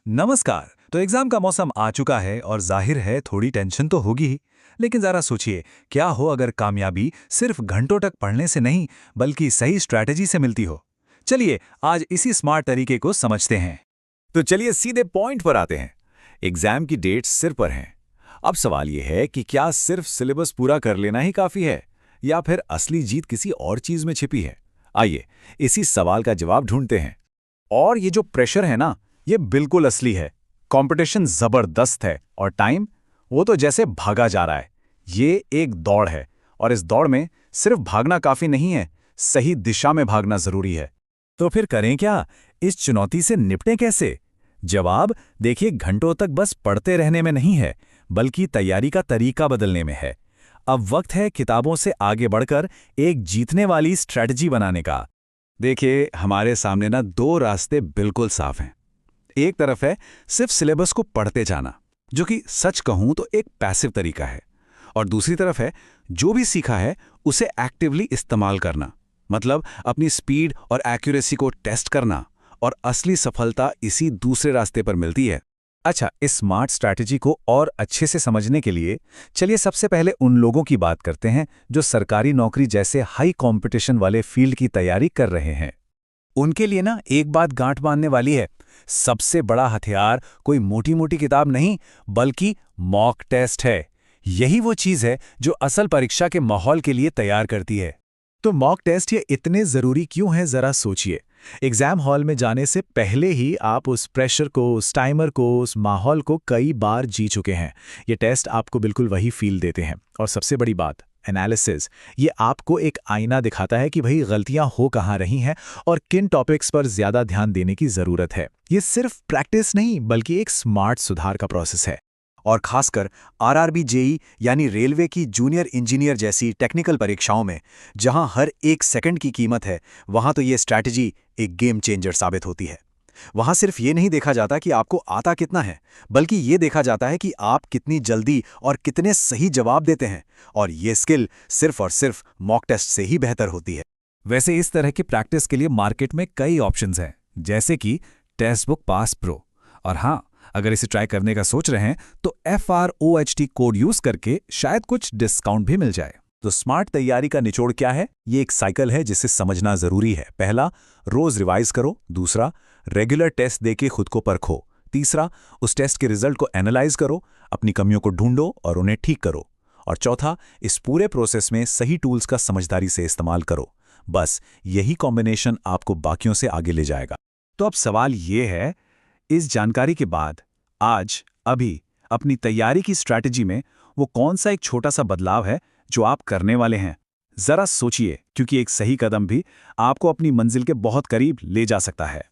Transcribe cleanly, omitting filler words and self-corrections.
नमस्कार। तो एग्जाम का मौसम आ चुका है और जाहिर है थोड़ी टेंशन तो होगी ही। लेकिन जरा सोचिए, क्या हो अगर कामयाबी सिर्फ घंटों तक पढ़ने से नहीं बल्कि सही स्ट्रैटेजी से मिलती हो। चलिए आज इसी स्मार्ट तरीके को समझते हैं। तो चलिए सीधे पॉइंट पर आते हैं। एग्जाम की डेट सिर पर हैं। अब सवाल यह है कि क्या सिर्फ सिलेबस पूरा कर लेना ही काफी है या फिर असली जीत किसी और चीज में छिपी है। आइए इसी सवाल का जवाब ढूंढते हैं। और ये जो प्रेशर है ना, ये बिल्कुल असली है। कंपटीशन जबरदस्त है और टाइम, वो तो जैसे भागा जा रहा है। ये एक दौड़ है और इस दौड़ में सिर्फ भागना काफी नहीं है, सही दिशा में भागना जरूरी है। तो फिर करें क्या, इस चुनौती से निपटें कैसे? जवाब देखिए, घंटों तक बस पढ़ते रहने में नहीं है बल्कि तैयारी का तरीका बदलने में है। अब वक्त है किताबों से आगे बढ़कर एक जीतने वाली स्ट्रैटेजी बनाने का। देखिए, हमारे सामने ना दो रास्ते बिल्कुल साफ हैं। एक तरफ है सिर्फ सिलेबस को पढ़ते जाना, जो कि सच कहूं तो एक पैसिव तरीका है। और दूसरी तरफ है जो भी सीखा है उसे एक्टिवली इस्तेमाल करना, मतलब अपनी स्पीड और एक्यूरेसी को टेस्ट करना। और असली सफलता इसी दूसरे रास्ते पर मिलती है। अच्छा, इस स्मार्ट स्ट्रैटेजी को और अच्छे से समझने के लिए चलिए सबसे पहले उन लोगों की बात करते हैं जो सरकारी नौकरी जैसे हाई कंपटीशन वाले फील्ड की तैयारी कर रहे हैं। उनके लिए ना एक बात गांठ बांधने वाली है। सबसे बड़ा हथियार कोई मोटी मोटी किताब नहीं बल्कि मॉक टेस्ट है। यही वो चीज है जो असल परीक्षा के माहौल के लिए तैयार करती है। तो मॉक टेस्ट ये इतने जरूरी क्यों हैं, जरा सोचिए। एग्जाम हॉल में जाने से पहले ही आप उस प्रेशर को, उस टाइमर को, उस माहौल को कई बार जी चुके हैं। ये टेस्ट आपको बिल्कुल वही फील देते हैं। और सबसे बड़ी बात, एनालिसिस, ये आपको एक आईना दिखाता है कि भाई गलतियां हो कहाँ रही हैं और किन टॉपिक्स पर ज्यादा ध्यान देने की जरूरत है। ये सिर्फ प्रैक्टिस नहीं बल्कि एक स्मार्ट सुधार का प्रोसेस है। और खासकर आरआरबी जेई यानी रेलवे की जूनियर इंजीनियर जैसी टेक्निकल परीक्षाओं में, जहां हर एक सेकंड की कीमत है, वहां तो ये स्ट्रैटेजी एक गेम चेंजर साबित होती है। वहां सिर्फ ये नहीं देखा जाता कि आपको आता कितना है, बल्कि ये देखा जाता है कि आप कितनी जल्दी और कितने सही जवाब देते हैं। और ये स्किल सिर्फ और सिर्फ मॉक टेस्ट से ही बेहतर होती है। वैसे इस तरह की प्रैक्टिस के लिए मार्केट में कई ऑप्शंस हैं, जैसे कि टेस्ट बुक पास प्रो। और हाँ, अगर इसे ट्राई करने का सोच रहे हैं तो FROHT कोड यूज करके शायद कुछ डिस्काउंट भी मिल जाए। तो स्मार्ट तैयारी का निचोड़ क्या है? ये एक साइकिल है जिसे समझना जरूरी है। पहला, रोज रिवाइज करो। दूसरा, रेगुलर टेस्ट देके खुद को परखो। तीसरा, उस टेस्ट के रिजल्ट को एनालाइज करो, अपनी कमियों को ढूंढो और उन्हें ठीक करो। और चौथा, इस पूरे प्रोसेस में सही टूल्स का समझदारी से इस्तेमाल करो। बस यही कॉम्बिनेशन आपको बाकियों से आगे ले जाएगा। तो अब सवाल ये है, इस जानकारी के बाद आज, अभी अपनी तैयारी की स्ट्रैटेजी में वो कौन सा एक छोटा सा बदलाव है जो आप करने वाले हैं? जरा सोचिए, क्योंकि एक सही कदम भी आपको अपनी मंजिल के बहुत करीब ले जा सकता है।